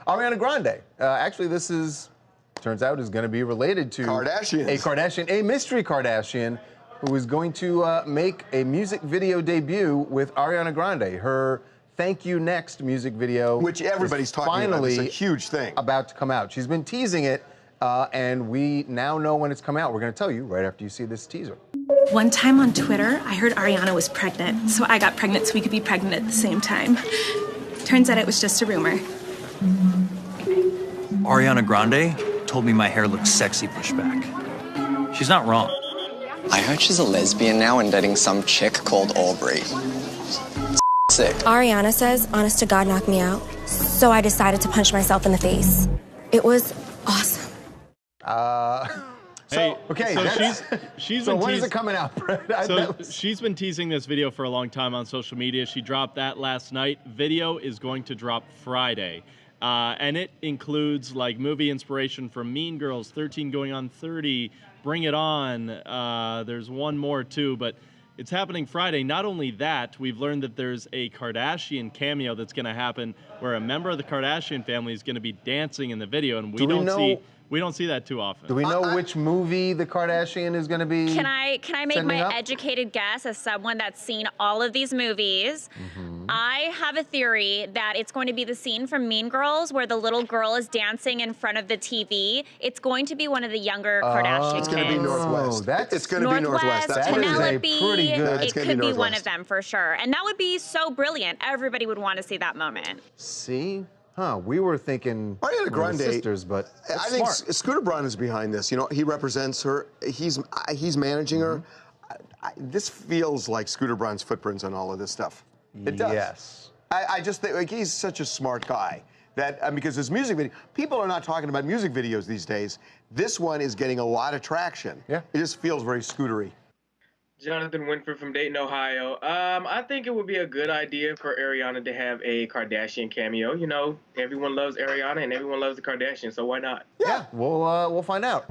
Ariana Grande. Actually, this turns out is going to be related to a mystery Kardashian who is going to make a music video debut with Ariana Grande. Her Thank You Next music video, which everybody's talking about. It's a huge thing. About to come out. She's been teasing it, and we now know when it's come out. We're going to tell you right after you see this teaser. One time on Twitter, I heard Ariana was pregnant, so I got pregnant so we could be pregnant at the same time. Turns out it was just a rumor. Ariana Grande told me my hair looks sexy pushed back. She's not wrong. I heard she's a lesbian now and dating some chick called Aubrey. Sick. Ariana says, honest to God, knock me out. So I decided to punch myself in the face. It was awesome. So when is it coming out, Brett? She's been teasing this video for a long time on social media. She dropped that last night. Video is going to drop Friday. And it includes like movie inspiration from Mean Girls, 13 Going on 30, Bring It On. There's one more too, but it's happening Friday. Not only that, we've learned that there's a Kardashian cameo that's going to happen where a member of the Kardashian family is going to be dancing in the video, and we don't see that too often. Do we know which movie the Kardashian is going to be? Can I make my educated guess as someone that's seen all of these movies? I have a theory that it's going to be the scene from Mean Girls where the little girl is dancing in front of the TV. It's going to be one of the younger Kardashian kids. It's going to be Northwest. It's going to be Northwest. That Penelope, is a pretty good. It could be one of them for sure. And that would be so brilliant. Everybody would want to see that moment. See? Huh, we were thinking Ariana Grande sisters, but I think Scooter Braun is behind this. You know, he represents her. He's managing her. This feels like Scooter Braun's footprints on all of this stuff. It does. Yes. I just think like, he's such a smart guy that because his music video, people are not talking about music videos these days. This one is getting a lot of traction. Yeah. It just feels very Scootery. Jonathan Winford from Dayton, Ohio. I think it would be a good idea for Ariana to have a Kardashian cameo. You know, everyone loves Ariana and everyone loves the Kardashians, so why not? Yeah, we'll find out.